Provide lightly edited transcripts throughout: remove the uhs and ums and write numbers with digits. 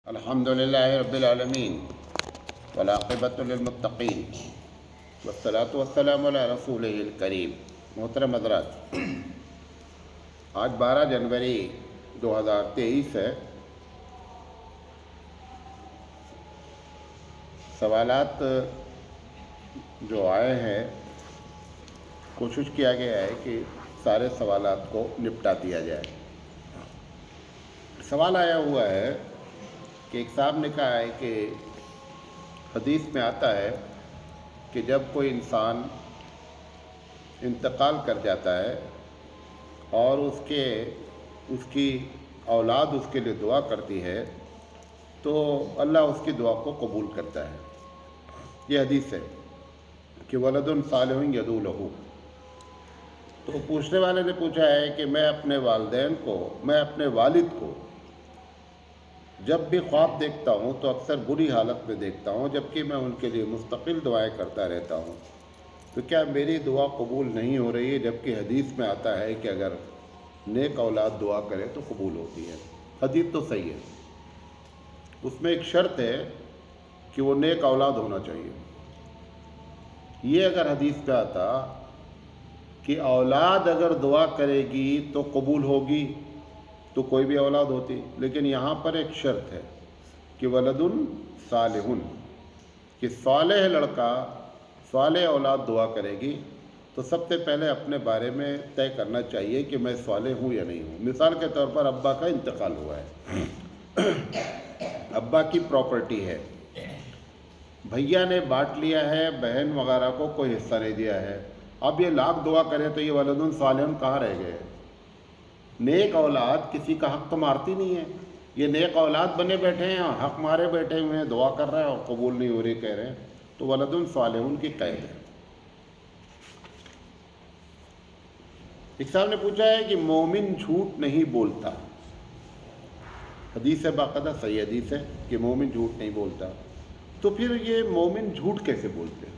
الحمد للہ رب العالمین والعاقبۃ للمتقین والصلاۃ والسلام علی رسولہ الکریم۔ محترم حضرات، آج 12 جنوری 2023 ہے۔ سوالات جو آئے ہیں، کوشش کیا گیا ہے کہ سارے سوالات کو نپٹا دیا جائے۔ سوال آیا ہوا ہے کہ ایک صاحب نے کہا ہے کہ حدیث میں آتا ہے کہ جب کوئی انسان انتقال کر جاتا ہے اور اس کی اولاد اس کے لیے دعا کرتی ہے تو اللہ اس کی دعا کو قبول کرتا ہے۔ یہ حدیث ہے کہ ولد صالح یدعو لہ۔ تو پوچھنے والے نے پوچھا ہے کہ میں اپنے والد کو جب بھی خواب دیکھتا ہوں تو اکثر بری حالت میں دیکھتا ہوں، جبکہ میں ان کے لیے مستقل دعائیں کرتا رہتا ہوں، تو کیا میری دعا قبول نہیں ہو رہی ہے؟ جبکہ حدیث میں آتا ہے کہ اگر نیک اولاد دعا کرے تو قبول ہوتی ہے۔ حدیث تو صحیح ہے، اس میں ایک شرط ہے کہ وہ نیک اولاد ہونا چاہیے۔ یہ اگر حدیث پہ آتا کہ اولاد اگر دعا کرے گی تو قبول ہوگی تو کوئی بھی اولاد ہوتی، لیکن یہاں پر ایک شرط ہے کہ ولد صالح، کہ صالح لڑکا، صالح اولاد دعا کرے گی تو سب سے پہلے اپنے بارے میں طے کرنا چاہیے کہ میں صالح ہوں یا نہیں ہوں۔ مثال کے طور پر ابا کا انتقال ہوا ہے، ابا کی پراپرٹی ہے، بھیا نے بانٹ لیا ہے، بہن وغیرہ کو کوئی حصہ نہیں دیا ہے، اب یہ لاکھ دعا کرے تو یہ ولد صالح کہاں رہ گئے؟ نیک اولاد کسی کا حق تو مارتی نہیں ہے، یہ نیک اولاد بنے بیٹھے ہیں اور حق مارے بیٹھے ہوئے ہیں، دعا کر رہے ہیں اور قبول نہیں ہو رہی کہہ رہے ہیں، تو ولد صالح کی قید ہے۔ ایک صاحب نے پوچھا ہے کہ مومن جھوٹ نہیں بولتا، حدیث ہے، باقاعدہ صحیح حدیث ہے کہ مومن جھوٹ نہیں بولتا، تو پھر یہ مومن جھوٹ کیسے بولتے ہیں؟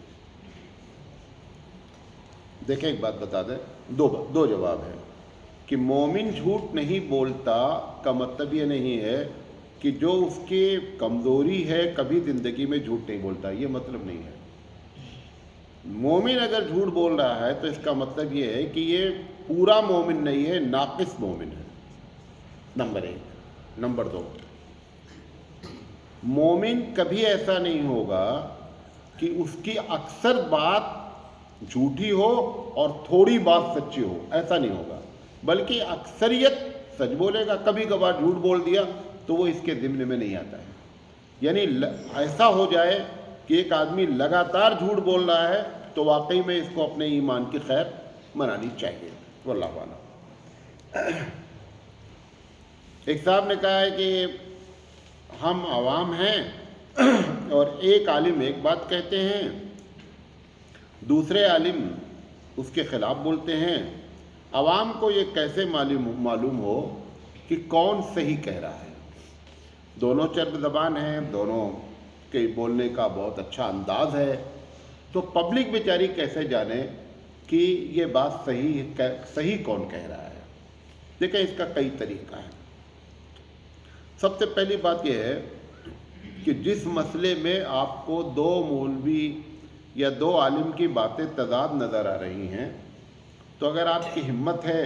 دیکھیں ایک بات بتا دیں، دو جواب ہے کہ مومن جھوٹ نہیں بولتا کا مطلب یہ نہیں ہے کہ جو اس کی کمزوری ہے کبھی زندگی میں جھوٹ نہیں بولتا، یہ مطلب نہیں ہے۔ مومن اگر جھوٹ بول رہا ہے تو اس کا مطلب یہ ہے کہ یہ پورا مومن نہیں ہے، ناقص مومن ہے، نمبر 1۔ نمبر 2، مومن کبھی ایسا نہیں ہوگا کہ اس کی اکثر بات جھوٹی ہو اور تھوڑی بات سچی ہو، ایسا نہیں ہوگا، بلکہ اکثریت سچ بولے گا، کبھی کبھار جھوٹ بول دیا تو وہ اس کے ضمن میں نہیں آتا ہے۔ یعنی ایسا ہو جائے کہ ایک آدمی لگاتار جھوٹ بول رہا ہے تو واقعی میں اس کو اپنے ایمان کی خیر منانی چاہیے، واللہ اعلم۔ ایک صاحب نے کہا ہے کہ ہم عوام ہیں اور ایک عالم ایک بات کہتے ہیں، دوسرے عالم اس کے خلاف بولتے ہیں، عوام کو یہ کیسے معلوم ہو کہ کون صحیح کہہ رہا ہے؟ دونوں چرب زبان ہیں، دونوں کے بولنے کا بہت اچھا انداز ہے، تو پبلک بیچاری کیسے جانے کہ یہ بات صحیح کون کہہ رہا ہے؟ دیکھیں اس کا کئی طریقہ ہے۔ سب سے پہلی بات یہ ہے کہ جس مسئلے میں آپ کو دو مولوی یا دو عالم کی باتیں تضاد نظر آ رہی ہیں، تو اگر آپ کی ہمت ہے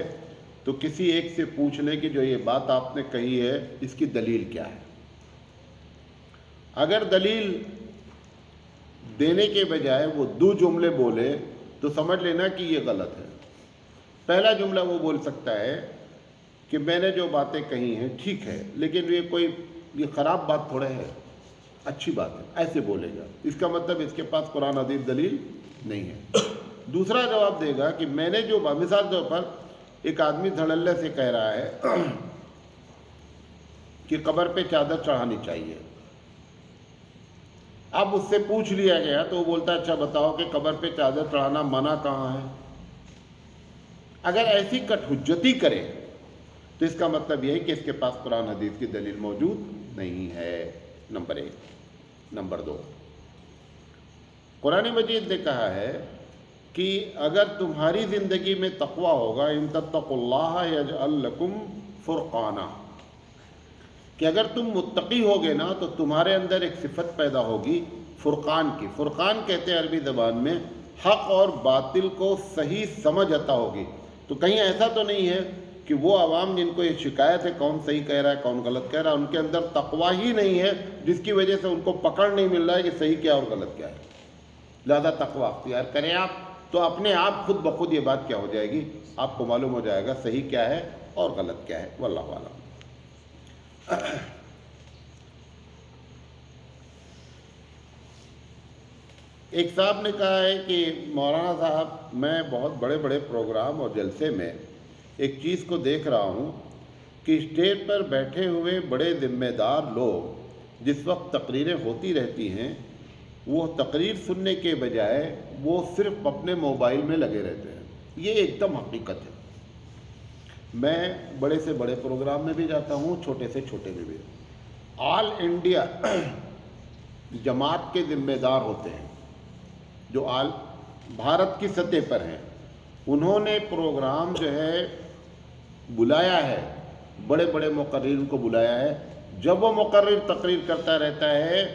تو کسی ایک سے پوچھ لیں کہ جو یہ بات آپ نے کہی ہے اس کی دلیل کیا ہے۔ اگر دلیل دینے کے بجائے وہ دو جملے بولے تو سمجھ لینا کہ یہ غلط ہے۔ پہلا جملہ وہ بول سکتا ہے کہ میں نے جو باتیں کہی ہیں ٹھیک ہے، لیکن یہ خراب بات تھوڑا ہے، اچھی بات ہے، ایسے بولے گا، اس کا مطلب اس کے پاس قرآن حدیث دلیل نہیں ہے۔ دوسرا جواب دے گا کہ میں نے جو مثال طور پر ایک آدمی دھڑلے سے کہہ رہا ہے کہ قبر پہ چادر چڑھانی چاہیے، اب اس سے پوچھ لیا گیا تو وہ بولتا ہے اچھا بتاؤ کہ قبر پہ چادر چڑھانا منع کہاں ہے؟ اگر ایسی کٹ حجتی کرے تو اس کا مطلب یہ ہے کہ اس کے پاس قرآن حدیث کی دلیل موجود نہیں ہے، نمبر 1۔ نمبر 2، قرآن مجید نے کہا ہے کہ اگر تمہاری زندگی میں تقوی ہوگا، ان تتقوا اللہ یجعل لکم فرقانا، کہ اگر تم متقی ہوگے نا تو تمہارے اندر ایک صفت پیدا ہوگی فرقان کی. فرقان کہتے ہیں عربی زبان میں حق اور باطل کو صحیح سمجھ عطا ہوگی. تو کہیں ایسا تو نہیں ہے کہ وہ عوام جن کو یہ شکایت ہے کون صحیح کہہ رہا ہے کون غلط کہہ رہا ہے، ان کے اندر تقویٰ ہی نہیں ہے جس کی وجہ سے ان کو پکڑ نہیں مل رہا ہے کہ صحیح کیا اور غلط کیا ہے. لہذا تقویٰ اختیار کریں آپ تو اپنے آپ خود بخود یہ بات کیا ہو جائے گی، آپ کو معلوم ہو جائے گا صحیح کیا ہے اور غلط کیا ہے. واللہ اعلم. ایک صاحب نے کہا ہے کہ مولانا صاحب میں بہت بڑے بڑے پروگرام اور جلسے میں ایک چیز کو دیکھ رہا ہوں کہ اسٹیج پر بیٹھے ہوئے بڑے ذمہ دار لوگ جس وقت تقریریں ہوتی رہتی ہیں وہ تقریر سننے کے بجائے وہ صرف اپنے موبائل میں لگے رہتے ہیں. یہ ایک دم حقیقت ہے. میں بڑے سے بڑے پروگرام میں بھی جاتا ہوں، چھوٹے سے چھوٹے میں بھی. آل انڈیا جماعت کے ذمہ دار ہوتے ہیں جو بھارت کی سطح پر ہیں، انہوں نے پروگرام جو ہے بلایا ہے، بڑے بڑے مقررین کو بلایا ہے. جب وہ مقرر تقریر کرتا رہتا ہے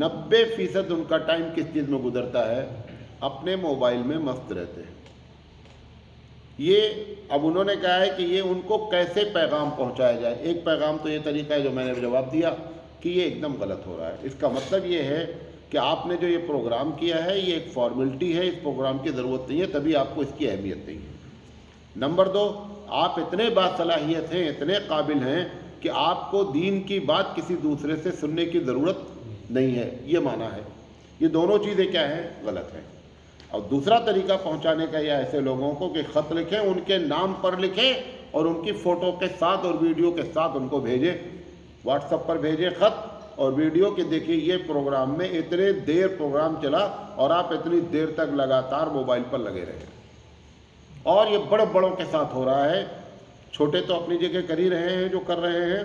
90% ان کا ٹائم کس چیز میں گزرتا ہے؟ اپنے موبائل میں مست رہتے ہیں. یہ اب انہوں نے کہا ہے کہ یہ ان کو کیسے پیغام پہنچایا جائے. ایک پیغام تو یہ طریقہ ہے جو میں نے جواب دیا کہ یہ ایک دم غلط ہو رہا ہے. اس کا مطلب یہ ہے کہ آپ نے جو یہ پروگرام کیا ہے یہ ایک فارمیلٹی ہے، اس پروگرام کی ضرورت نہیں ہے، تبھی آپ کو اس کی اہمیت نہیں ہے. نمبر 2، آپ اتنے باصلاحیت ہیں، اتنے قابل ہیں کہ آپ کو دین کی بات کسی دوسرے سے سننے کی ضرورت نہیں ہے. یہ معنی ہے. یہ دونوں چیزیں کیا ہیں؟ غلط ہیں. اور دوسرا طریقہ پہنچانے کا یہ ایسے لوگوں کو کہ خط لکھیں، ان کے نام پر لکھیں اور ان کی فوٹو کے ساتھ اور ویڈیو کے ساتھ ان کو بھیجیں، واٹس ایپ پر بھیجیں خط اور ویڈیو کہ دیکھیے یہ پروگرام میں اتنے دیر پروگرام چلا اور آپ اتنی دیر تک لگاتار موبائل پر لگے رہے. اور یہ بڑے بڑوں کے ساتھ ہو رہا ہے. چھوٹے تو اپنی جگہ کر ہی رہے ہیں جو کر رہے ہیں،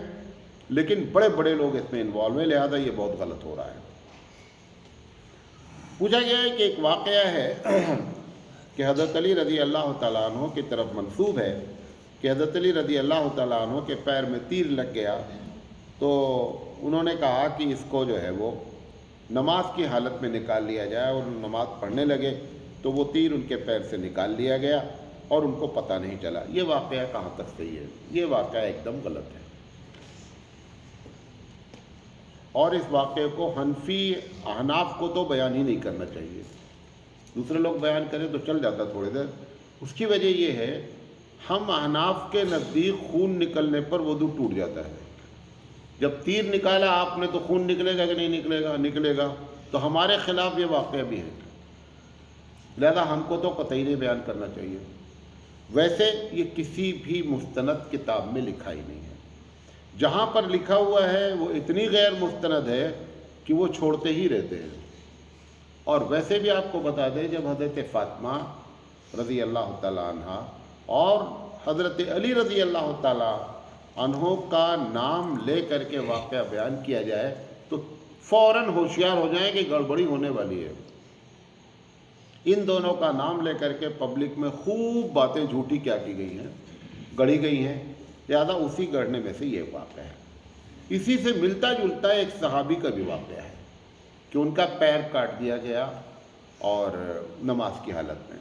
لیکن بڑے بڑے لوگ اس میں انوالو ہیں، لہذا یہ بہت غلط ہو رہا ہے. پوچھا گیا ہے کہ ایک واقعہ ہے کہ حضرت علی رضی اللہ تعالیٰ عنہ کی طرف منسوب ہے کہ حضرت علی رضی اللہ تعالیٰ عنہ کے پیر میں تیر لگ گیا تو انہوں نے کہا کہ اس کو جو ہے وہ نماز کی حالت میں نکال لیا جائے، اور نماز پڑھنے لگے تو وہ تیر ان کے پیر سے نکال لیا گیا اور ان کو پتہ نہیں چلا. یہ واقعہ کہاں تک صحیح ہے؟ یہ واقعہ ایک دم غلط ہے. اور اس واقعے کو حنفی احناف کو تو بیان ہی نہیں کرنا چاہیے. دوسرے لوگ بیان کریں تو چل جاتا تھوڑی دیر. اس کی وجہ یہ ہے ہم احناف کے نزدیک خون نکلنے پر وضو ٹوٹ جاتا ہے. جب تیر نکالا آپ نے تو خون نکلے گا کہ نہیں نکلے گا؟ نکلے گا. تو ہمارے خلاف یہ واقعہ بھی ہے، لہذا ہم کو تو قطعی نہیں بیان کرنا چاہیے. ویسے یہ کسی بھی مستند کتاب میں لکھا ہی نہیں ہے. جہاں پر لکھا ہوا ہے وہ اتنی غیر مستند ہے کہ وہ چھوڑتے ہی رہتے ہیں. اور ویسے بھی آپ کو بتا دیں جب حضرت فاطمہ رضی اللہ تعالیٰ عنہ اور حضرت علی رضی اللہ تعالیٰ عنہ کا نام لے کر کے واقعہ بیان کیا جائے تو فوراً ہوشیار ہو جائیں کہ گڑبڑی ہونے والی ہے. ان دونوں کا نام لے کر کے پبلک میں خوب باتیں جھوٹی کیا کی گئی ہیں، گڑھی گئی ہیں. لہٰذا اسی گڑھنے میں سے یہ واقعہ ہے. اسی سے ملتا جلتا ایک صحابی کا بھی واقعہ ہے کہ ان کا پیر کاٹ دیا گیا اور نماز کی حالت میں.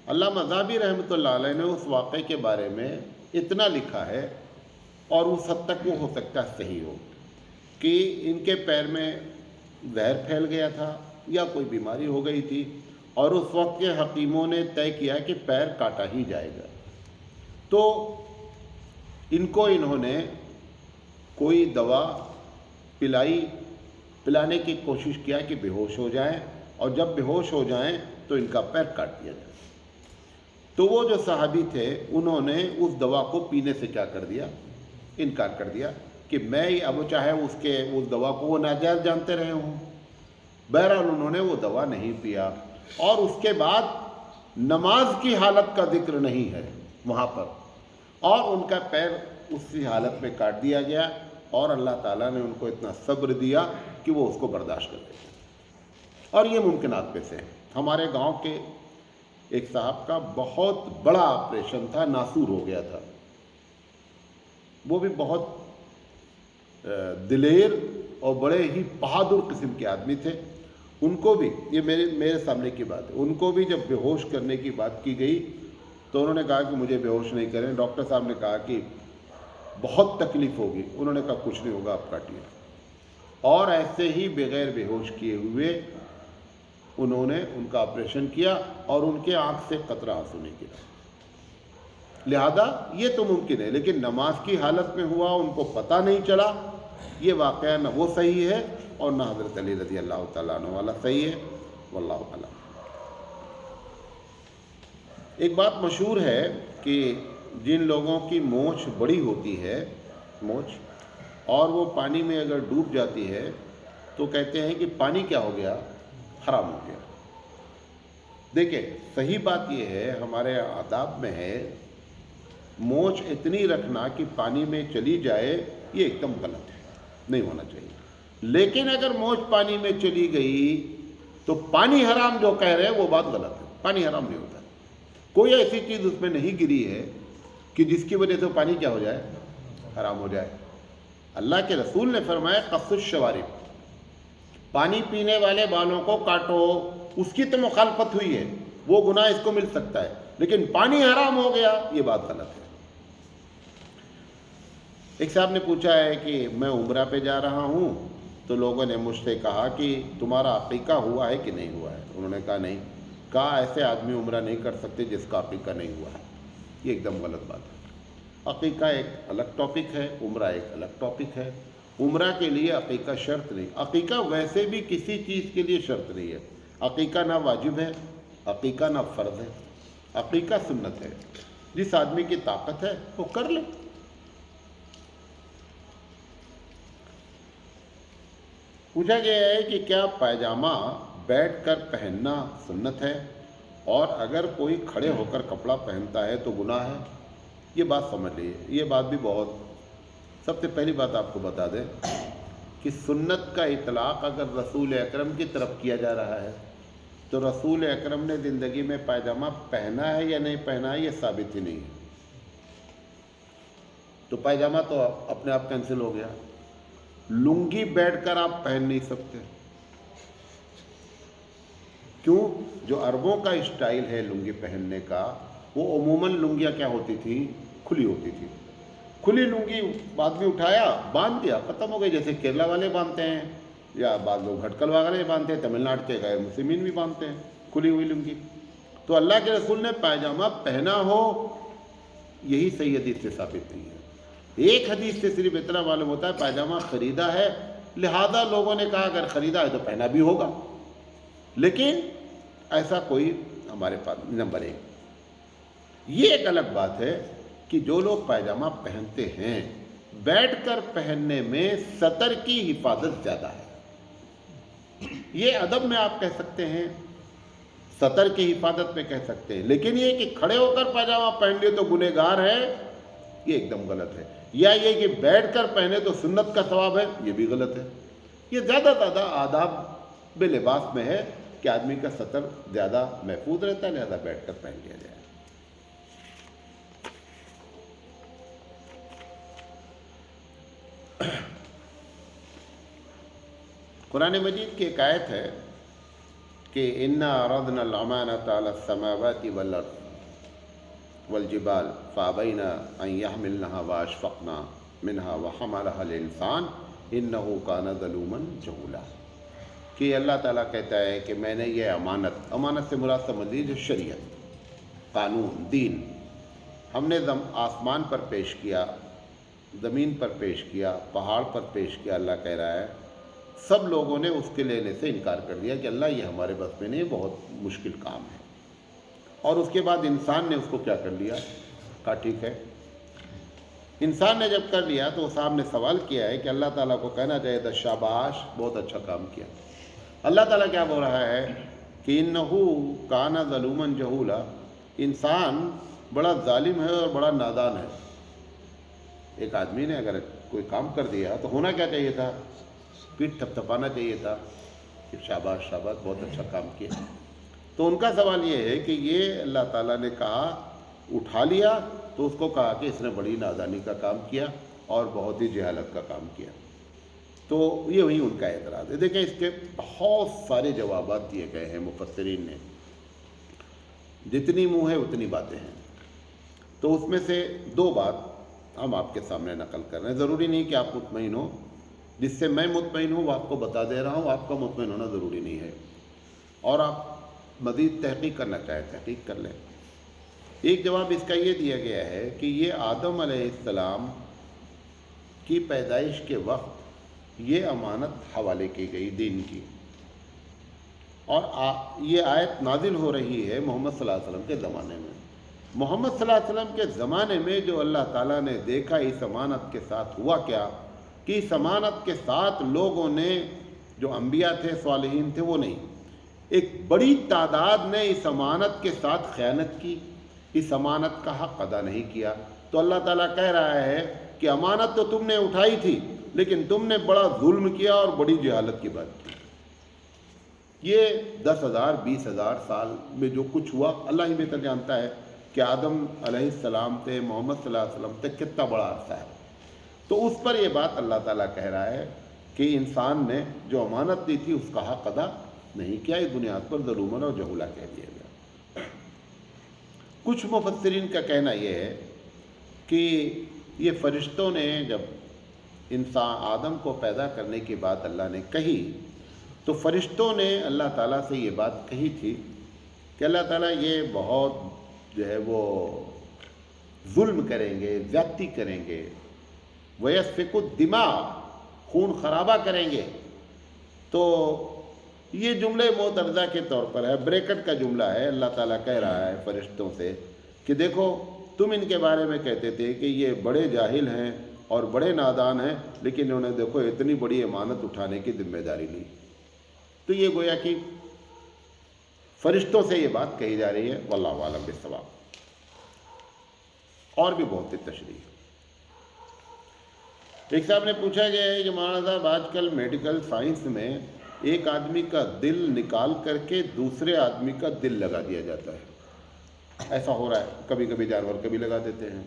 علامہ ذہبی رحمۃ اللہ علیہ نے اس واقعے کے بارے میں اتنا لکھا ہے، اور اس حد تک وہ ہو سکتا ہے صحیح ہو، کہ ان کے پیر میں زہر پھیل گیا تھا یا کوئی بیماری ہو گئی تھی، اور اس وقت کے حکیموں نے طے کیا کہ پیر کاٹا ہی جائے گا. تو ان کو انہوں نے کوئی دوا پلانے کی کوشش کیا کہ بے ہوش ہو جائیں، اور جب بے ہوش ہو جائیں تو ان کا پیر کاٹ دیا جائے. تو وہ جو صحابی تھے انہوں نے اس دوا کو پینے سے کیا کر دیا؟ انکار کر دیا کہ میں اب چاہے اس دوا کو وہ ناجائز جانتے رہے ہوں. بہرحال انہوں نے وہ دوا نہیں پیا، اور اس کے بعد نماز کی حالت کا ذکر نہیں ہے وہاں پر، اور ان کا پیر اسی حالت میں کاٹ دیا گیا، اور اللہ تعالیٰ نے ان کو اتنا صبر دیا کہ وہ اس کو برداشت کر گئے. اور یہ ممکنات میں سے ہمارے گاؤں کے ایک صاحب کا بہت بڑا آپریشن تھا، ناسور ہو گیا تھا. وہ بھی بہت دلیر اور بڑے ہی بہادر قسم کے آدمی تھے. ان کو بھی، یہ میرے سامنے کی بات ہے، ان کو بھی جب بے ہوش کرنے کی بات کی گئی تو انہوں نے کہا کہ مجھے بے ہوش نہیں کریں. ڈاکٹر صاحب نے کہا کہ بہت تکلیف ہوگی. انہوں نے کہا کچھ نہیں ہوگا، آپ کاٹیے. اور ایسے ہی بغیر بے ہوش کیے ہوئے انہوں نے ان کا آپریشن کیا اور ان کے آنکھ سے قطرہ آنسو نہیں گرا. لہذا یہ تو ممکن ہے، لیکن نماز کی حالت میں ہوا، ان کو پتہ نہیں چلا، یہ واقعہ نہ وہ صحیح ہے اور نہ حضرت علی رضی اللہ تعالیٰ عنہ والا صحیح ہے. واللہ اعلم. ایک بات مشہور ہے کہ جن لوگوں کی مونچھ بڑی ہوتی ہے، مونچھ، اور وہ پانی میں اگر ڈوب جاتی ہے تو کہتے ہیں کہ پانی کیا ہو گیا؟ حرام ہو گیا. دیکھیں، صحیح بات یہ ہے، ہمارے آداب میں ہے مونچھ اتنی رکھنا کہ پانی میں چلی جائے، یہ ایک دم غلط ہے، نہیں ہونا چاہیے. لیکن اگر مونچھ پانی میں چلی گئی تو پانی حرام جو کہہ رہے ہیں وہ بات غلط ہے. پانی حرام نہیں ہوتا. کوئی ایسی چیز اس میں نہیں گری ہے کہ جس کی وجہ سے پانی کیا ہو جائے؟ حرام ہو جائے. اللہ کے رسول نے فرمایا قص الشوارب، پانی پینے والے بالوں کو کاٹو. اس کی تو مخالفت ہوئی ہے، وہ گناہ اس کو مل سکتا ہے، لیکن پانی حرام ہو گیا، یہ بات غلط ہے. ایک صاحب نے پوچھا ہے کہ میں عمرہ پہ جا رہا ہوں تو لوگوں نے مجھ سے کہا کہ تمہارا عقیقہ ہوا ہے کہ نہیں ہوا ہے. انہوں نے کہا نہیں. کہا ایسے آدمی عمرہ نہیں کر سکتے جس کا عقیقہ نہیں ہوا ہے. یہ ایک دم غلط بات ہے. عقیقہ ایک الگ ٹاپک ہے، عمرہ ایک الگ ٹاپک ہے. عمرہ کے لیے عقیقہ شرط نہیں. عقیقہ ویسے بھی کسی چیز کے لیے شرط نہیں ہے. عقیقہ نہ واجب ہے، عقیقہ نہ فرض ہے، عقیقہ سنت ہے. جس آدمی کی طاقت ہے وہ کر لے. پوچھا گیا ہے کہ کیا پائجامہ بیٹھ کر پہننا سنت ہے، اور اگر کوئی کھڑے ہو کر کپڑا پہنتا ہے تو گناہ ہے؟ یہ بات سمجھ لیجیے. یہ بات بھی بہت، سب سے پہلی بات آپ کو بتا دیں کہ سنت کا اطلاق اگر رسول اکرم کی طرف کیا جا رہا ہے تو رسول اکرم نے زندگی میں پائجامہ پہنا ہے یا نہیں پہنا ہے یہ ثابت ہی نہیں ہے. تو پائجامہ تو اپنے آپ کینسل ہو گیا. لنگی بیٹھ کر آپ پہن نہیں سکتے. کیوں؟ جو عربوں کا اسٹائل ہے لنگی پہننے کا، وہ عموماً لنگیاں کیا ہوتی تھی؟ کھلی ہوتی تھی. کھلی لنگی آدمی اٹھایا، باندھ دیا، ختم ہو گئی. جیسے کیرلا والے باندھتے ہیں یا بعض لوگ بھٹکل والے باندھتے ہیں، تمل ناڈو کے غیر مسلمین بھی باندھتے ہیں کھلی ہوئی لنگی. تو اللہ کے رسول نے پائجامہ پہنا ہو، یہی صحیح حدیث سے ثابت نہیں ہے. ایک حدیث سے صرف اتنا معلوم ہوتا ہے پائجامہ خریدا ہے، لہذا لوگوں نے کہا اگر خریدا ہے تو پہنا بھی ہوگا. لیکن ایسا کوئی ہمارے پاس. نمبر ایک، یہ ایک الگ بات ہے کہ جو لوگ پائجامہ پہنتے ہیں بیٹھ کر پہننے میں سطر کی حفاظت زیادہ ہے. یہ ادب میں آپ کہہ سکتے ہیں، سطر کی حفاظت میں کہہ سکتے ہیں، لیکن یہ کہ کھڑے ہو کر پائجامہ پہن لیے تو گنہگار ہے، یہ ایک دم غلط ہے. یا یہ کہ بیٹھ کر پہنے تو سنت کا ثواب ہے، یہ بھی غلط ہے. یہ زیادہ آداب لباس میں ہے کہ آدمی کا سطر زیادہ محفوظ رہتا ہے، لہذا بیٹھ کر پہن لیا جائے. قرآن مجید کی ایک آیت ہے کہ اِنَّا عَرَضْنَا الْأَمَانَةَ عَلَى السَّمَاوَاتِ وَالْأَرْضِ وَالْجِبَالِ فَأَبَيْنَ أَن يَحْمِلْنَهَا وَأَشْفَقْنَ مِنْهَا وَحَمَلَهَا الْإِنسَانُ إِنَّهُ كَانَ ظَلُومًا جَهُولًا. کہ اللہ تعالیٰ کہتا ہے کہ میں نے یہ امانت سے مراد سمجھ لیجیے شریعت، قانون، دین، ہم نے آسمان پر پیش کیا، زمین پر پیش کیا، پہاڑ پر پیش کیا. اللہ کہہ رہا ہے سب لوگوں نے اس کے لینے سے انکار کر دیا کہ اللہ یہ ہمارے بس میں نہیں، بہت مشکل کام ہے. اور اس کے بعد انسان نے اس کو کیا کر لیا؟ کہا ٹھیک ہے. انسان نے جب کر لیا تو صاحب نے سوال کیا ہے کہ اللہ تعالیٰ کو کہنا چاہیے تھا شاباش، بہت اچھا کام کیا. اللہ تعالیٰ کیا بول رہا ہے کہ اِنَّهُ كَانَ ظَلُومًا جَهُولًا، انسان بڑا ظالم ہے اور بڑا نادان ہے. ایک آدمی نے اگر کوئی کام کر دیا تو ہونا کیا چاہیے تھا؟ پیٹھ تھپ تھپانا چاہیے تھا کہ شاباش شاباش، بہت اچھا کام کیا. تو ان کا سوال یہ ہے کہ یہ اللہ تعالیٰ نے کہا اٹھا لیا تو اس کو کہا کہ اس نے بڑی نادانی کا کام کیا اور بہت ہی جہالت کا کام کیا. تو یہ وہی ان کا اعتراض ہے. دیکھیں اس کے بہت سارے جوابات دیے گئے ہیں مفسرین نے، جتنی منہ ہے اتنی باتیں ہیں. تو اس میں سے 2 بات ہم آپ کے سامنے نقل کر رہے ہیں. ضروری نہیں کہ آپ مطمئن ہوں، جس سے میں مطمئن ہوں وہ آپ کو بتا دے رہا ہوں، آپ کا مطمئن ہونا ضروری نہیں ہے. اور آپ مزید تحقیق کرنا چاہیں تحقیق کر لیں. ایک جواب اس کا یہ دیا گیا ہے کہ یہ آدم علیہ السلام کی پیدائش کے وقت یہ امانت حوالے کی گئی دین کی، اور یہ آیت نازل ہو رہی ہے محمد صلی اللہ علیہ وسلم کے زمانے میں. محمد صلی اللہ علیہ وسلم کے زمانے میں جو اللہ تعالیٰ نے دیکھا اس امانت کے ساتھ ہوا کیا کہ اس امانت کے ساتھ لوگوں نے، جو انبیاء تھے صالحین تھے وہ نہیں، ایک بڑی تعداد نے اس امانت کے ساتھ خیانت کی، اس امانت کا حق ادا نہیں کیا. تو اللہ تعالیٰ کہہ رہا ہے کہ امانت تو تم نے اٹھائی تھی لیکن تم نے بڑا ظلم کیا اور بڑی جہالت کی بات کی. یہ 10,000 20,000 سال میں جو کچھ ہوا اللہ ہی بہتر جانتا ہے کہ آدم علیہ السلام سے محمد صلی اللہ علیہ وسلم تک کتنا بڑا عرصہ ہے. تو اس پر یہ بات اللہ تعالیٰ کہہ رہا ہے کہ انسان نے جو امانت دی تھی اس کا حق ادا نہیں کیا. اس بنیاد پر ظلومن اور جہولا کہہ دیا گیا. کچھ مفسرین کا کہنا یہ ہے کہ یہ فرشتوں نے جب انسان آدم کو پیدا کرنے کی بات اللہ نے کہی تو فرشتوں نے اللہ تعالیٰ سے یہ بات کہی تھی کہ اللہ تعالیٰ یہ بہت جو ہے وہ ظلم کریں گے، زیادتی کریں گے، وَيَسْفِكُ الدِّمَاءَ، خون خرابہ کریں گے. تو یہ جملے معترضہ کے طور پر ہے، بریکٹ کا جملہ ہے. اللہ تعالیٰ کہہ رہا ہے فرشتوں سے کہ دیکھو تم ان کے بارے میں کہتے تھے کہ یہ بڑے جاہل ہیں اور بڑے نادان ہیں، لیکن انہوں نے دیکھو اتنی بڑی امانت اٹھانے کی ذمہ داری لی. تو یہ گویا کہ فرشتوں سے یہ بات کہی جا رہی ہے. واللہ اعلم بالصواب. اور بھی بہت تشریح. ایک صاحب نے پوچھا گیا ہے کہ مولانا صاحب آج کل میڈیکل سائنس میں ایک آدمی کا دل نکال کر کے دوسرے آدمی کا دل لگا دیا جاتا ہے. ایسا ہو رہا ہے، کبھی کبھی جانور کبھی لگا دیتے ہیں.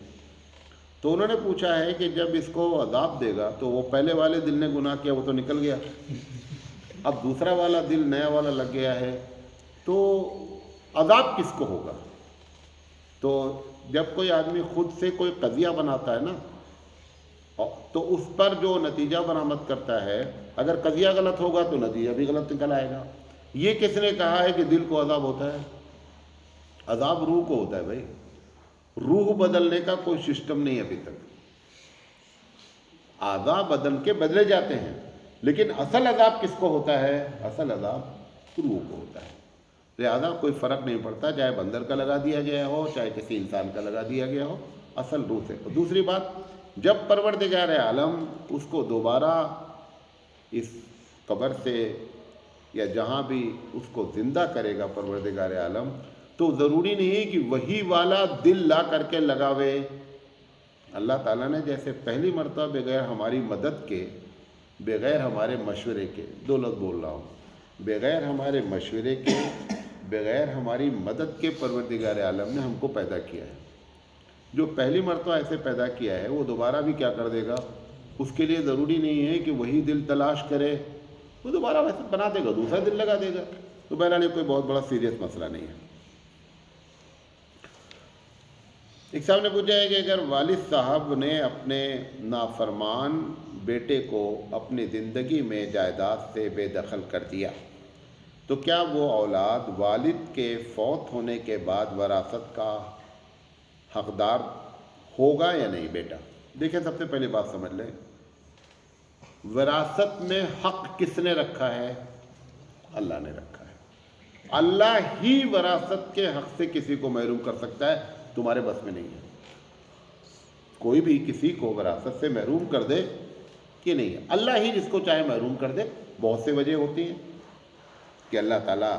تو انہوں نے پوچھا ہے کہ جب اس کو عذاب دے گا تو وہ پہلے والے دل نے گناہ کیا، وہ تو نکل گیا، اب دوسرا والا دل نیا والا لگ گیا ہے، تو عذاب کس کو ہوگا؟ تو جب کوئی آدمی خود سے کوئی قضیہ بناتا ہے نا تو اس پر جو نتیجہ برآمد کرتا ہے، اگر قضیہ غلط ہوگا تو نتیجہ بھی غلط نکل آئے گا. یہ کس نے کہا ہے کہ دل کو عذاب ہوتا ہے؟ عذاب روح کو ہوتا ہے بھائی. روح بدلنے کا کوئی سسٹم نہیں ابھی تک. اعضاء بدل کے بدلے جاتے ہیں لیکن اصل عذاب کس کو ہوتا ہے؟ اصل عذاب روح کو ہوتا ہے. لہذا کوئی فرق نہیں پڑتا چاہے بندر کا لگا دیا گیا ہو چاہے کسی انسان کا لگا دیا گیا ہو، اصل روح سے. دوسری بات، جب پروردگار عالم اس کو دوبارہ اس قبر سے یا جہاں بھی اس کو زندہ کرے گا پروردگار عالم، تو ضروری نہیں کہ وہی والا دل لا کر کے لگاوے. اللہ تعالیٰ نے جیسے پہلی مرتبہ بغیر ہماری مدد کے، بغیر ہمارے مشورے کے، 2 لفظ بول رہا ہوں، بغیر ہمارے مشورے کے، بغیر ہماری مدد کے پروردگار عالم نے ہم کو پیدا کیا ہے. جو پہلی مرتبہ ایسے پیدا کیا ہے وہ دوبارہ بھی کیا کر دے گا؟ اس کے لیے ضروری نہیں ہے کہ وہی دل تلاش کرے، وہ دوبارہ ویسے بنا دے گا، دوسرا دل لگا دے گا. تو بہرحال یہ کوئی بہت بڑا سیریس مسئلہ نہیں ہے. ایک صاحب نے پوچھا ہے کہ اگر والد صاحب نے اپنے نافرمان بیٹے کو اپنی زندگی میں جائیداد سے بے دخل کر دیا تو کیا وہ اولاد والد کے فوت ہونے کے بعد وراثت کا حقدار ہوگا یا نہیں؟ بیٹا دیکھیں، سب سے پہلی بات سمجھ لیں، وراثت میں حق کس نے رکھا ہے؟ اللہ نے رکھا ہے. اللہ ہی وراثت کے حق سے کسی کو محروم کر سکتا ہے، تمہارے بس میں نہیں ہے. کوئی بھی کسی کو وراثت سے محروم کر دے کہ نہیں ہے، اللہ ہی جس کو چاہے محروم کر دے. بہت سے وجہ ہوتی ہیں کہ اللہ تعالیٰ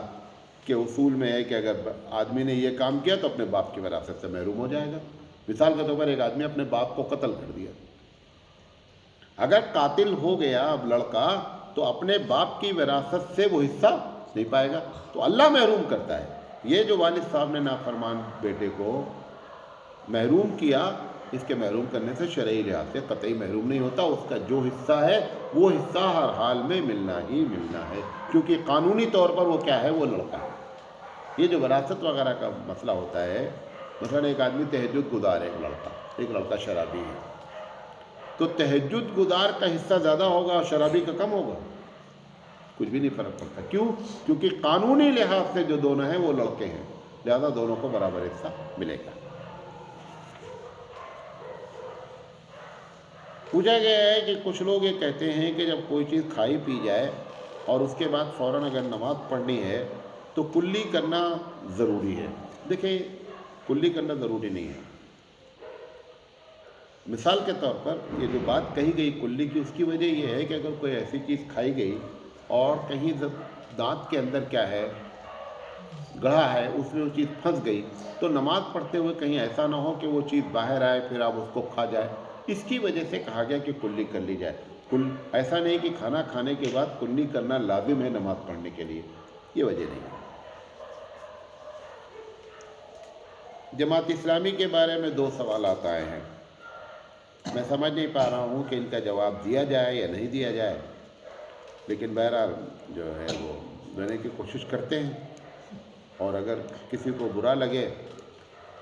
کے اصول میں ہے کہ اگر آدمی نے یہ کام کیا تو اپنے باپ کی وراثت سے محروم ہو جائے گا. مثال کے طور پر ایک آدمی اپنے باپ کو قتل کر دیا، اگر قاتل ہو گیا اب لڑکا تو اپنے باپ کی وراثت سے وہ حصہ نہیں پائے گا، تو اللہ محروم کرتا ہے. یہ جو والد صاحب نے نافرمان بیٹے کو محروم کیا اس کے محروم کرنے سے شرعی لحاظ سے قطعی محروم نہیں ہوتا، اس کا جو حصہ ہے وہ حصہ ہر حال میں ملنا ہی ملنا ہے، کیونکہ قانونی طور پر وہ کیا ہے، وہ لڑکا ہے۔ یہ جو وراثت وغیرہ کا مسئلہ ہوتا ہے، مثلا ایک آدمی تہجد گزار ہے، ایک لڑکا شرابی ہے، تو تہجد گزار کا حصہ زیادہ ہوگا اور شرابی کا کم ہوگا؟ کچھ بھی نہیں فرق پڑتا۔ کیوں؟ کیونکہ قانونی لحاظ سے جو دونوں ہیں وہ لڑکے ہیں، لہذا دونوں کو برابر حصہ ملے گا۔ پوچھا گیا ہے کہ کچھ لوگ یہ کہتے ہیں کہ جب کوئی چیز کھائی پی جائے اور اس کے بعد فوراً اگر نماز پڑھنی ہے تو کلی کرنا ضروری ہے۔ دیکھیں، کلی کرنا ضروری نہیں ہے۔ مثال کے طور پر یہ جو بات کہی گئی کلی کی، اس کی وجہ یہ ہے کہ اگر کوئی ایسی چیز کھائی گئی اور کہیں دانت کے اندر کیا ہے، گڑھا ہے، اس میں وہ چیز پھنس گئی، تو نماز پڑھتے ہوئے کہیں ایسا نہ ہو کہ وہ چیز باہر آئے پھر آپ اس کو کھا جائے، اس کی وجہ سے کہا گیا کہ کلی کر لی جائے۔ ایسا نہیں کہ کھانا کھانے کے بعد کلی کرنا لازم ہے نماز پڑھنے کے لیے، یہ وجہ نہیں ہے۔ جماعت اسلامی کے بارے میں 2 سوالات آئے ہیں، میں سمجھ نہیں پا رہا ہوں کہ ان کا جواب دیا جائے یا نہیں دیا جائے، لیکن بہرحال جو ہے وہ دینے کی کوشش کرتے ہیں، اور اگر کسی کو برا لگے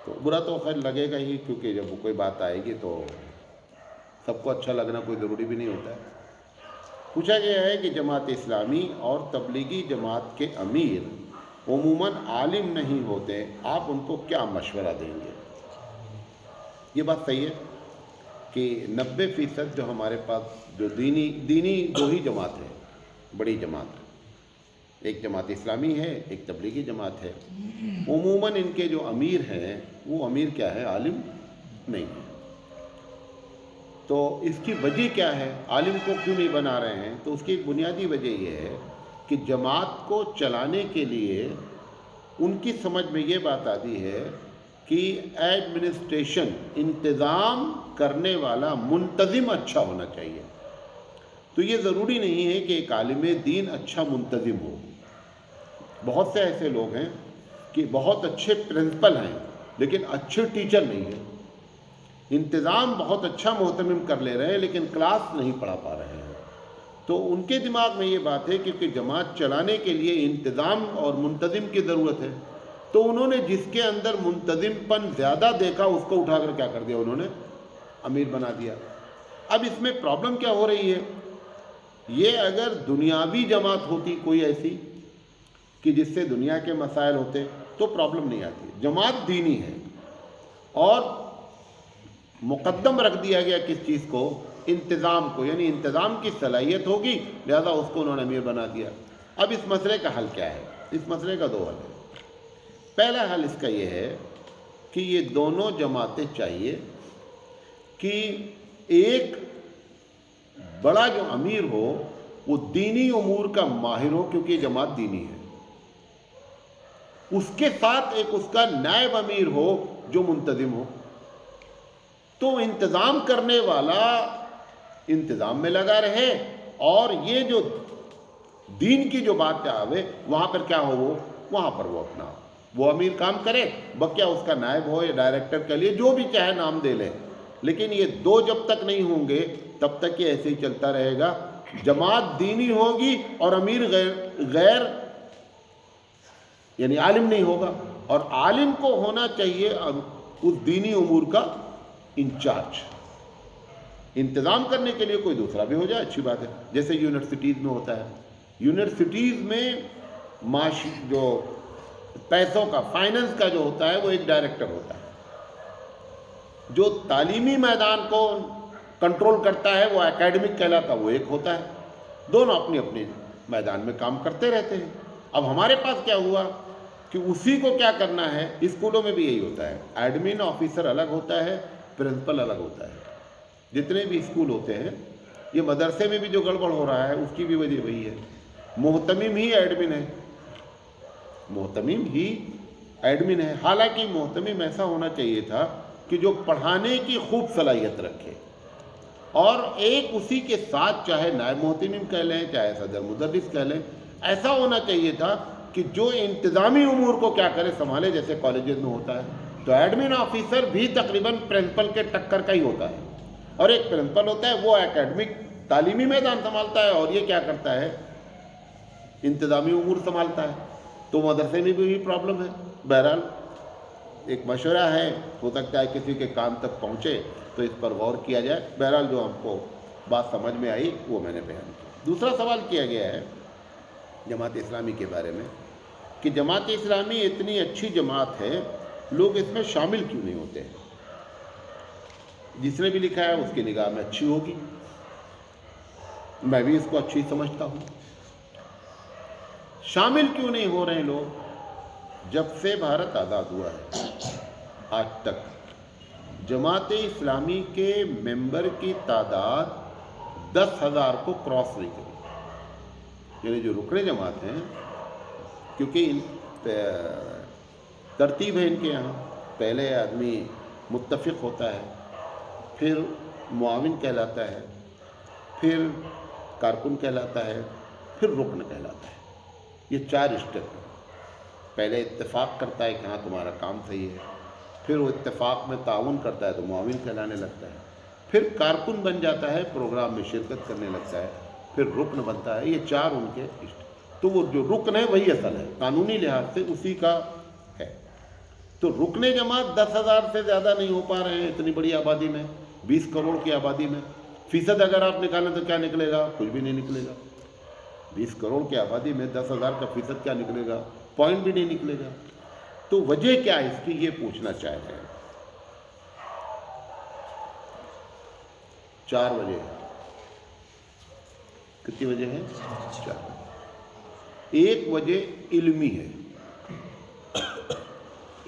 تو برا تو خیر لگے گا ہی، کیونکہ جب کوئی بات آئے گی تو سب کو اچھا لگنا کوئی ضروری بھی نہیں ہوتا ہے۔ پوچھا گیا ہے کہ جماعت اسلامی اور تبلیغی جماعت کے امیر عموماً عالم نہیں ہوتے، آپ ان کو کیا مشورہ دیں گے؟ یہ بات صحیح ہے کہ 90% جو ہمارے پاس جو دینی 2 ہی جماعت ہے، بڑی جماعت، ایک جماعت اسلامی ہے، ایک تبلیغی جماعت ہے، عموماً ان کے جو امیر ہیں وہ امیر کیا ہے، عالم نہیں ہے۔ تو اس کی وجہ کیا ہے، عالم کو کیوں نہیں بنا رہے ہیں؟ تو اس کی ایک بنیادی وجہ یہ ہے کہ جماعت کو چلانے کے لیے ان کی سمجھ میں یہ بات آتی ہے کہ ایڈمنسٹریشن، انتظام کرنے والا منتظم اچھا ہونا چاہیے۔ تو یہ ضروری نہیں ہے کہ ایک عالم دین اچھا منتظم ہو۔ بہت سے ایسے لوگ ہیں کہ بہت اچھے پرنسپل ہیں لیکن اچھے ٹیچر نہیں ہیں، انتظام بہت اچھا محتمم کر لے رہے ہیں لیکن کلاس نہیں پڑھا پا رہے ہیں۔ تو ان کے دماغ میں یہ بات ہے کہ جماعت چلانے کے لیے انتظام اور منتظم کی ضرورت ہے، تو انہوں نے جس کے اندر منتظم پن زیادہ دیکھا اس کو اٹھا کر کیا کر دیا، انہوں نے امیر بنا دیا۔ اب اس میں پرابلم کیا ہو رہی ہے، یہ اگر دنیاوی جماعت ہوتی کوئی ایسی کہ جس سے دنیا کے مسائل ہوتے تو پرابلم نہیں آتی۔ جماعت دینی ہے اور مقدم رکھ دیا گیا کس چیز کو، انتظام کو، یعنی انتظام کی صلاحیت ہوگی، لہذا اس کو انہوں نے امیر بنا دیا۔ اب اس مسئلے کا حل کیا ہے؟ اس مسئلے کا 2 حل ہے۔ پہلا حل اس کا یہ ہے کہ یہ دونوں جماعتیں چاہیے کہ ایک بڑا جو امیر ہو وہ دینی امور کا ماہر ہو، کیونکہ یہ جماعت دینی ہے، اس کے ساتھ ایک اس کا نائب امیر ہو جو منتظم ہو، تو انتظام کرنے والا انتظام میں لگا رہے اور یہ جو دین کی جو بات آوے وہاں پر کیا ہو، وہاں پر وہ اپنا وہ امیر کام کرے، بکیا اس کا نائب ہو یا ڈائریکٹر کے لیے جو بھی چاہے نام دے لے، لیکن یہ 2 جب تک نہیں ہوں گے تب تک یہ ایسے ہی چلتا رہے گا۔ جماعت دینی ہوگی اور امیر غیر یعنی عالم نہیں ہوگا، اور عالم کو ہونا چاہیے اس دینی امور کا انچارج، انتظام کرنے کے لیے کوئی دوسرا بھی ہو جائے اچھی بات ہے، جیسے یونیورسٹیز میں ہوتا ہے۔ یونیورسٹیز میں معاشی جو پیسوں کا فائننس کا جو ہوتا ہے وہ ایک ڈائریکٹر ہوتا ہے، جو تعلیمی میدان کو کنٹرول کرتا ہے وہ اکیڈمک کہلاتا ہے، وہ ایک ہوتا ہے، دونوں اپنی اپنی میدان میں کام کرتے رہتے ہیں۔ اب ہمارے پاس کیا ہوا کہ اسی کو کیا کرنا ہے، اسکولوں میں بھی یہی ہوتا ہے، ایڈمن آفیسر الگ ہوتا ہے، پرنسپل الگ ہوتا ہے۔ جتنے بھی اسکول ہوتے ہیں، یہ مدرسے میں بھی جو گڑبڑ ہو رہا ہے اس کی بھی وجہ وہی ہے، محتمم ہی ایڈمن ہے، محتمم ہی ایڈمن ہے۔ حالانکہ محتمم ایسا ہونا چاہیے تھا کہ جو پڑھانے کی خوب صلاحیت رکھے، اور ایک اسی کے ساتھ چاہے نائب محتمم کہہ لیں چاہے صدر مدرس کہہ لیں، ایسا ہونا چاہیے تھا کہ جو انتظامی امور کو کیا کرے، سنبھالے، جیسے کالجز میں ہوتا ہے۔ تو ایڈمن آفیسر بھی تقریباً پرنسپل کے ٹکر کا ہی ہوتا ہے، اور ایک پرنسپل ہوتا ہے وہ اکیڈمک تعلیمی میدان سنبھالتا ہے، اور یہ کیا کرتا ہے، انتظامی امور سنبھالتا ہے. تو مدرسے میں بھی پرابلم ہے. بہرحال ایک مشورہ ہے، ہو سکتا ہے کسی کے کان تک پہنچے تو اس پر غور کیا جائے. بہرحال جو ہم کو بات سمجھ میں آئی وہ میں نے بیان کی. دوسرا سوال کیا گیا ہے جماعت اسلامی کے بارے میں کہ جماعت اسلامی اتنی اچھی جماعت ہے، لوگ اس میں شامل کیوں نہیں ہوتے ہیں؟ جس نے بھی لکھا ہے اس کی نگاہ میں اچھی ہوگی، میں بھی اس کو اچھی سمجھتا ہوں. شامل کیوں نہیں ہو رہے لوگ؟ جب سے بھارت آزاد ہوا ہے آج تک جماعت اسلامی کے ممبر کی تعداد 10,000 کو کراس نہیں کری. یعنی جو رکن جماعت ہیں، کیونکہ ترتیب ہے ان کے یہاں، پہلے آدمی متفق ہوتا ہے، پھر معاون کہلاتا ہے، پھر کارکن کہلاتا ہے، پھر رکن کہلاتا ہے. یہ 4 اسٹیپ ہیں. پہلے اتفاق کرتا ہے کہ ہاں تمہارا کام صحیح ہے، پھر وہ اتفاق میں تعاون کرتا ہے تو معاون کہلانے لگتا ہے، پھر کارکن بن جاتا ہے، پروگرام میں شرکت کرنے لگتا ہے، پھر رکن بنتا ہے. یہ 4 ان کے تو وہ جو رکن ہے وہی اصل ہے، قانونی لحاظ سے اسی کا ہے. تو رکن جماعت 10,000 سے زیادہ نہیں ہو پا رہے ہیں اتنی بڑی آبادی میں، 20 کروڑ کی آبادی میں. فیصد اگر آپ نکالیں تو کیا نکلے گا؟ کچھ بھی نہیں نکلے گا. 20 کروڑ کی آبادی میں 10,000 کا فیصد کیا نکلے گا؟ پوائنٹ بھی نہیں نکلے گا. تو وجہ کیا ہے اس کی، یہ پوچھنا چاہ رہے ہیں. 4 وجہ ہے. کتنی وجہ ہے؟ 4. ایک وجہ علمی ہے،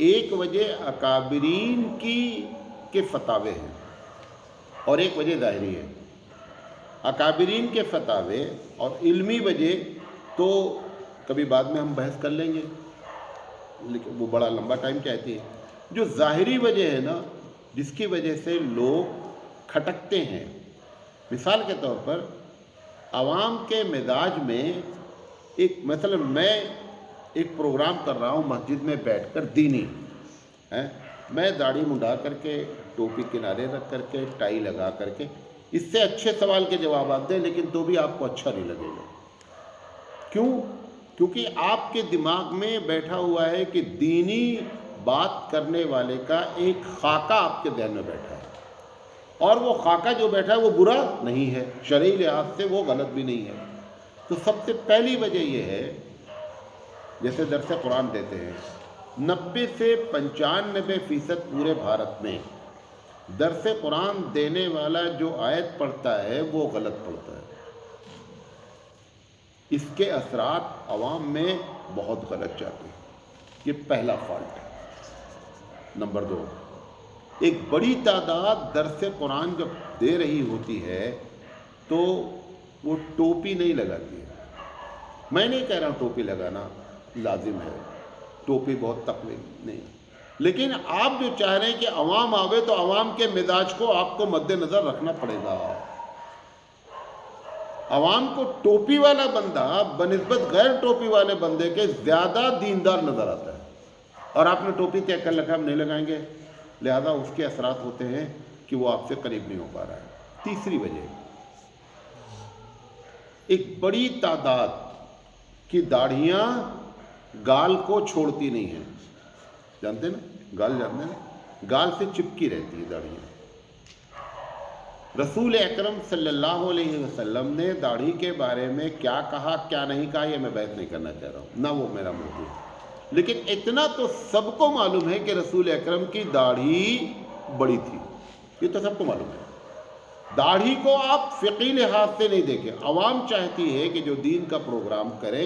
ایک وجہ اکابرین کے فتاوے ہیں، اور ایک وجہ ظاہری ہے. اکابرین کے فتاوے اور علمی وجہ تو کبھی بعد میں ہم بحث کر لیں گے، لیکن وہ بڑا لمبا ٹائم چاہتی ہے. جو ظاہری وجہ ہے نا، جس کی وجہ سے لوگ کھٹکتے ہیں، مثال کے طور پر عوام کے مزاج میں ایک مثلا میں ایک پروگرام کر رہا ہوں مسجد میں بیٹھ کر دینی، میں داڑھی منڈا کر کے، ٹوپی کنارے رکھ کر کے، ٹائی لگا کر کے، اس سے اچھے سوال کے جوابات دیں لیکن تو بھی آپ کو اچھا نہیں لگے گا. کیوں؟ کیونکہ آپ کے دماغ میں بیٹھا ہوا ہے کہ دینی بات کرنے والے کا ایک خاکہ آپ کے ذہن میں بیٹھا ہے، اور وہ خاکہ جو بیٹھا ہے وہ برا نہیں ہے، شرعی لحاظ سے وہ غلط بھی نہیں ہے. تو سب سے پہلی وجہ یہ ہے، جیسے درس قرآن دیتے ہیں 90 سے 95% پورے بھارت میں درس قرآن دینے والا جو آیت پڑھتا ہے وہ غلط پڑھتا ہے. اس کے اثرات عوام میں بہت غلط جاتے ہیں. یہ پہلا فالٹ ہے. نمبر 2، ایک بڑی تعداد درس قرآن جب دے رہی ہوتی ہے تو وہ ٹوپی نہیں لگاتی ہے. میں نہیں کہہ رہا ہوں ٹوپی لگانا لازم ہے، ٹوپی بہت تقوی نہیں، لیکن آپ جو چاہ رہے ہیں کہ عوام آوے تو عوام کے مزاج کو آپ کو مد نظر رکھنا پڑے گا. عوام کو ٹوپی والا بندہ بنسبت غیر ٹوپی والے بندے کے زیادہ دیندار نظر آتا ہے، اور آپ نے ٹوپی طے کر رکھا ہم نہیں لگائیں گے، لہذا اس کے اثرات ہوتے ہیں کہ وہ آپ سے قریب نہیں ہو پا رہا ہے. تیسری وجہ، ایک بڑی تعداد کی داڑھیاں گال کو چھوڑتی نہیں ہیں. جانتے نا گال، جانتے نا گال سے چپکی رہتی ہے داڑھیاں. رسول اکرم صلی اللہ علیہ وسلم نے داڑھی کے بارے میں کیا کہا کیا نہیں کہا یہ میں بحث نہیں کرنا چاہ رہا ہوں، نہ وہ میرا موضوع ہے. لیکن اتنا تو سب کو معلوم ہے کہ رسول اکرم کی داڑھی بڑی تھی، یہ تو سب کو معلوم ہے. داڑھی کو آپ فقہی لحاظ سے نہیں دیکھیں. عوام چاہتی ہے کہ جو دین کا پروگرام کرے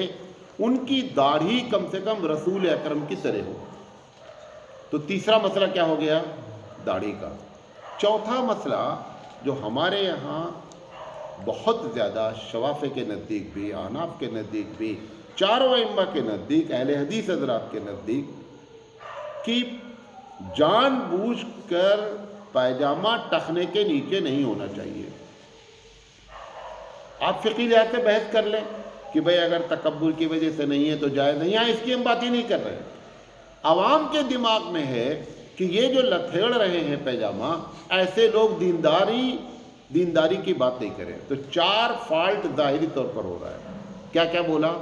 ان کی داڑھی کم سے کم رسول اکرم کی طرح ہو. تو تیسرا مسئلہ کیا ہو گیا؟ داڑھی کا. چوتھا مسئلہ جو ہمارے یہاں بہت زیادہ شوافے کے نزدیک بھی، احناف کے نزدیک بھی، چاروں ائمہ کے نزدیک، اہل حدیث حضرات کے نزدیک، کہ جان بوجھ کر پائجامہ ٹخنے کے نیچے نہیں ہونا چاہیے. آپ فقہی لحاظ سے بحث کر لیں کہ بھئی اگر تکبر کی وجہ سے نہیں ہے تو جائز نہیں. یہاں اس کی ہم بات ہی نہیں کر رہے ہیں. عوام کے دماغ میں ہے کہ یہ جو لتھیڑ رہے ہیں پیجامہ، ایسے لوگ دینداری کی بات نہیں کریں۔ تو 4 فالٹ ظاہری طور پر ہو رہا ہے۔ کیا کیا بولا؟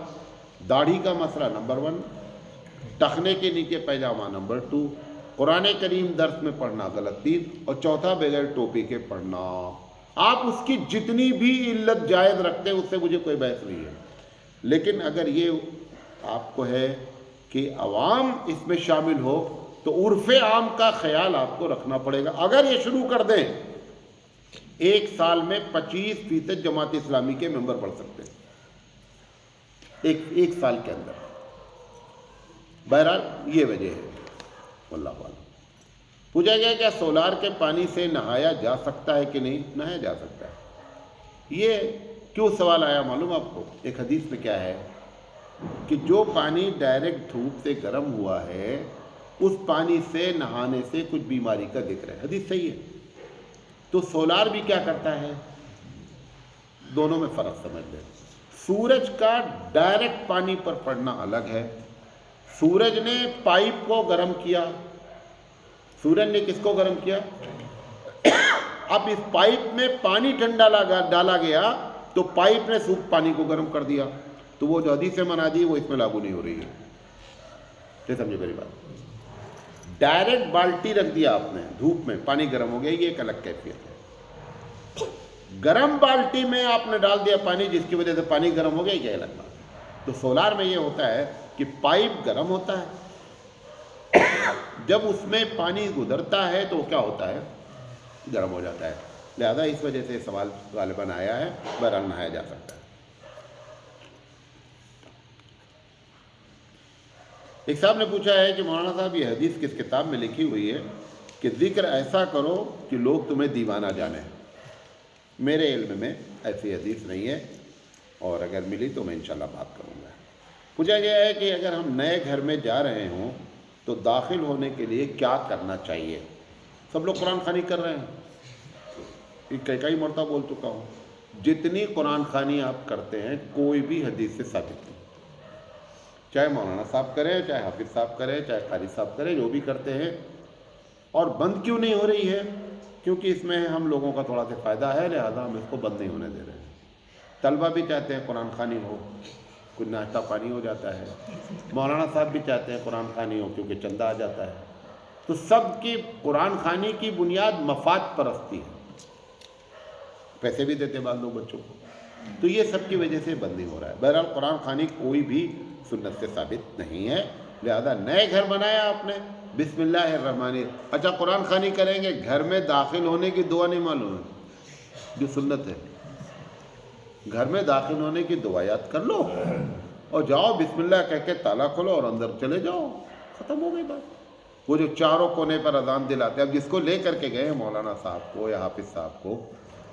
داڑھی کا مسئلہ نمبر 1، ٹخنے کے نیچے پیجامہ نمبر 2، قرآن کریم درس میں پڑھنا غلط 3، اور چوتھا بغیر ٹوپی کے پڑھنا۔ آپ اس کی جتنی بھی علت جائز رکھتے ہیں اس سے مجھے کوئی بحث نہیں ہے، لیکن اگر یہ آپ کو ہے کہ عوام اس میں شامل ہو تو عرف عام کا خیال آپ کو رکھنا پڑے گا۔ اگر یہ شروع کر دیں، 1 سال میں 25% جماعت اسلامی کے ممبر بڑھ سکتے ہیں، ایک سال کے اندر۔ بہرحال یہ وجہ ہے، واللہ اعلم۔ پوچھا گیا کیا سولار کے پانی سے نہایا جا سکتا ہے کہ نہیں؟ نہایا جا سکتا ہے۔ یہ کیوں سوال آیا معلوم آپ کو؟ ایک حدیث میں کیا ہے کہ جو پانی ڈائریکٹ دھوپ سے گرم ہوا ہے اس پانی سے نہانے سے کچھ بیماری کا ذکر ہے، حدیث صحیح ہے۔ تو سولار بھی کیا کرتا ہے؟ دونوں میں فرق سمجھ لیں۔ سورج کا ڈائریکٹ پانی پر پڑنا الگ ہے۔ سورج نے پائپ کو گرم کیا، سورج نے کس کو گرم کیا؟ اب اس پائپ میں پانی ٹھنڈا ڈالا گیا تو پائپ نے پانی کو گرم کر دیا، تو وہ جو حدیث منع دی وہ اس میں لاگو نہیں ہو رہی ہے۔ یہ سمجھے میری بات؟ ڈائریکٹ بالٹی رکھ دیا آپ نے دھوپ میں، پانی گرم ہو گیا، یہ ایک الگ کیفیت ہے۔ گرم بالٹی میں آپ نے ڈال دیا پانی جس کی وجہ سے پانی گرم ہو گیا، یہ الگ بات۔ تو سولار میں یہ ہوتا ہے کہ پائپ گرم ہوتا ہے، جب اس میں پانی گزرتا ہے تو وہ کیا ہوتا ہے؟ گرم ہو جاتا ہے۔ لہذا اس وجہ سے سوال غالباً آیا ہے، بہرحال نہایا جا سکتا ہے۔ ایک صاحب نے پوچھا ہے کہ مولانا صاحب یہ حدیث کس کتاب میں لکھی ہوئی ہے کہ ذکر ایسا کرو کہ لوگ تمہیں دیوانہ جانیں؟ میرے علم میں ایسی حدیث نہیں ہے، اور اگر ملی تو میں انشاءاللہ بات کروں گا۔ پوچھا گیا ہے کہ اگر ہم نئے گھر میں جا رہے ہوں تو داخل ہونے کے لیے کیا کرنا چاہیے؟ سب لوگ قرآن خوانی کر رہے ہیں، کئی مرتبہ بول چکا ہوں، جتنی قرآن خوانی آپ کرتے ہیں کوئی بھی حدیث سے ثابت نہیں، چاہے مولانا صاحب کریں، چاہے حافظ صاحب کریں، چاہے قاری صاحب کریں، جو بھی کرتے ہیں۔ اور بند کیوں نہیں ہو رہی ہے؟ کیونکہ اس میں ہم لوگوں کا تھوڑا سا فائدہ ہے، لہذا ہم اس کو بند نہیں ہونے دے رہے ہیں۔ طلبہ بھی چاہتے ہیں قرآن خوانی ہو، کچھ ناشتہ پانی ہو جاتا ہے، مولانا صاحب بھی چاہتے ہیں قرآن خوانی ہو کیونکہ چندہ آ جاتا ہے۔ تو سب کی قرآن خوانی کی بنیاد مفاد پرستی ہے، پیسے بھی دیتے بعض لوگ بچوں کو، تو یہ سب کی وجہ سے بند نہیں ہو رہا ہے۔ بہرحال قرآن خوانی کوئی بھی سنت سے ثابت نہیں ہے، لہذا نئے گھر بنایا آپ نے، بسم اللہ الرحمن الرحیم، اچھا قرآن خوانی کریں گے، گھر میں داخل ہونے کی دعا نہیں معلوم ہے جو سنت ہے، گھر میں داخل ہونے کی دعا یاد کر لو اور جاؤ بسم اللہ کہہ کے تالا کھولو اور اندر چلے جاؤ، ختم ہو گئی بات۔ وہ جو چاروں کونے پر اذان دلاتے ہیں، اب جس کو لے کر کے گئے ہیں مولانا صاحب کو یا حافظ صاحب کو،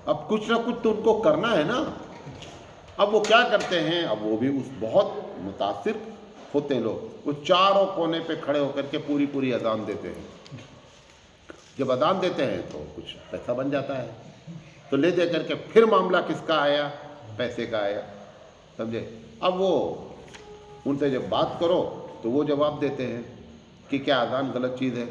اب کچھ نہ کچھ تو ان کو کرنا ہے نا۔ اب وہ کیا کرتے ہیں، اب وہ بھی اس بہت متاثر ہوتے ہیں لوگ، وہ چاروں کونے پہ کھڑے ہو کر کے پوری اذان دیتے ہیں۔ جب اذان دیتے ہیں تو کچھ پیسہ بن جاتا ہے، تو لے دے کر کے پھر معاملہ کس کا آیا؟ پیسے کا آیا، سمجھے؟ اب وہ ان سے جب بات کرو تو وہ جواب دیتے ہیں کہ کیا اذان غلط چیز ہے؟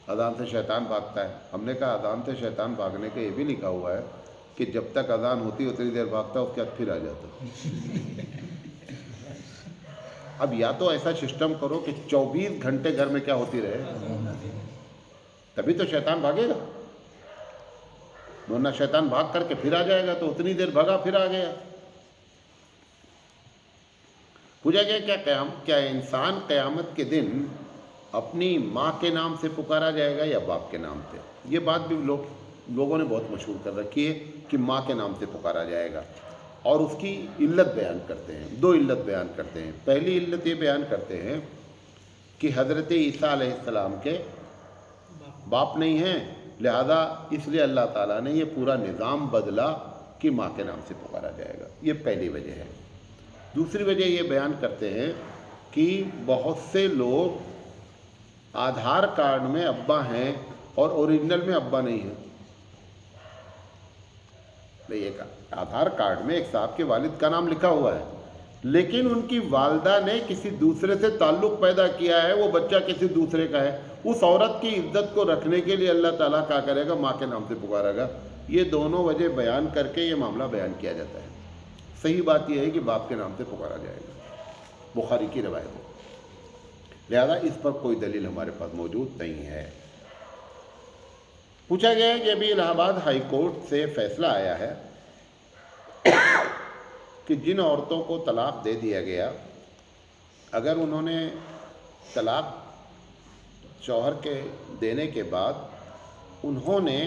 اذان سے شیطان بھاگتا ہے۔ ہم نے کہا اذان سے شیطان بھاگنے کا یہ بھی لکھا ہوا ہے کہ جب تک اذان ہوتی اتنی دیر بھاگتا ہے، اس کے بعد پھر آ جاتا۔ اب یا تو ایسا سسٹم کرو کہ 24 گھنٹے گھر میں کیا ہوتی رہے، تبھی تو شیطان بھاگے گا، ورنہ شیطان بھاگ کر کے پھر آ جائے گا، تو اتنی دیر بھاگا پھر آ گیا۔ پوچھا گیا کیا انسان قیامت کے دن اپنی ماں کے نام سے پکارا جائے گا یا باپ کے نام پہ؟ یہ بات بھی لوگوں نے بہت مشہور کر رکھی ہے کہ ماں کے نام سے پکارا جائے گا، اور اس کی علت بیان کرتے ہیں، 2 علت بیان کرتے ہیں۔ پہلی علت یہ بیان کرتے ہیں کہ حضرت عیسیٰ علیہ السلام کے باپ نہیں ہیں، لہذا اس لیے اللہ تعالیٰ نے یہ پورا نظام بدلا کہ ماں کے نام سے پکارا جائے گا، یہ پہلی وجہ ہے۔ دوسری وجہ یہ بیان کرتے ہیں کہ بہت سے لوگ آدھار کارڈ میں ابا ہیں اور اوریجنل میں ابا نہیں ہیں۔ ایک آدھار کارڈ میں ایک صاحب کے والد کا نام لکھا ہوا ہے، لیکن ان کی والدہ نے کسی دوسرے سے تعلق پیدا کیا ہے، وہ بچہ کسی دوسرے کا ہے، اس عورت کی عزت کو رکھنے کے لیے اللہ تعالیٰ کیا کرے گا؟ ماں کے نام سے پکارے گا۔ یہ دونوں وجہ بیان کر کے یہ معاملہ بیان کیا جاتا ہے۔ صحیح بات یہ ہے کہ باپ کے نام سے پکارا جائے گا، بخاری کی روایت ہے، لہذا اس پر کوئی دلیل ہمارے پاس موجود نہیں ہے۔ پوچھا گیا ہے کہ ابھی الہ آباد ہائی کورٹ سے فیصلہ آیا ہے کہ جن عورتوں کو طلاق دے دیا گیا، اگر انہوں نے طلاق شوہر کے دینے کے بعد انہوں نے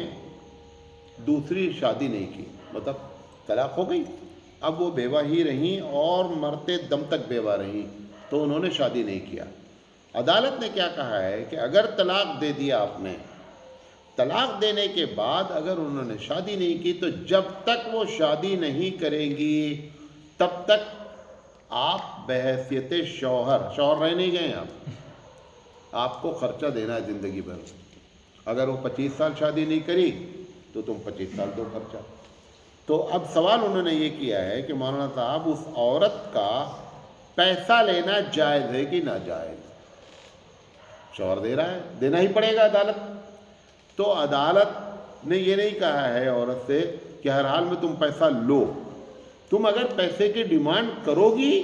دوسری شادی نہیں کی، مطلب طلاق ہو گئی، اب وہ بیوہ ہی رہیں اور مرتے دم تک بیوہ رہیں، تو انہوں نے شادی نہیں کیا، عدالت نے کیا کہا ہے کہ اگر طلاق دے دیا آپ نے، طلاق دینے کے بعد اگر انہوں نے شادی نہیں کی تو جب تک وہ شادی نہیں کریں گی تب تک آپ بحیثیت شوہر رہ نہیں گئے، آپ کو خرچہ دینا ہے زندگی بھر۔ اگر وہ 25 سال شادی نہیں کری تو تم 25 سال دو خرچہ۔ تو اب سوال انہوں نے یہ کیا ہے کہ مولانا صاحب اس عورت کا پیسہ لینا جائز ہے کہ ناجائز؟ شوہر دے رہا ہے، دینا ہی پڑے گا عدالت۔ تو عدالت نے یہ نہیں کہا ہے عورت سے کہ ہر حال میں تم پیسہ لو، تم اگر پیسے کی ڈیمانڈ کرو گی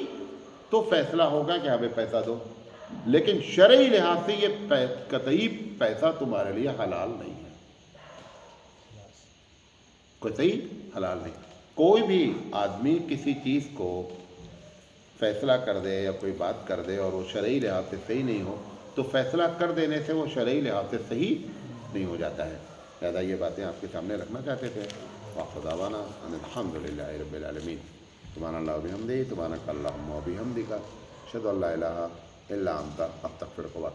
تو فیصلہ ہوگا کہ ہمیں پیسہ دو، لیکن شرعی لحاظ سے یہ قطعی پیسہ تمہارے لیے حلال نہیں ہے، قطعی حلال نہیں۔ کوئی بھی آدمی کسی چیز کو فیصلہ کر دے یا کوئی بات کر دے اور وہ شرعی لحاظ سے صحیح نہیں ہو تو فیصلہ کر دینے سے وہ شرعی لحاظ سے صحیح نہیں ہو جاتا ہے۔ لہذا یہ باتیں آپ کے سامنے رکھنا چاہتے تھے۔ وآخر دعوانا ان الحمد للہ رب العالمین۔ سبحان اللہ و بحمدہ، سبحانک اللہم و بحمدک، اشہد ان لا الہ الا انت، استغفرک و اتوب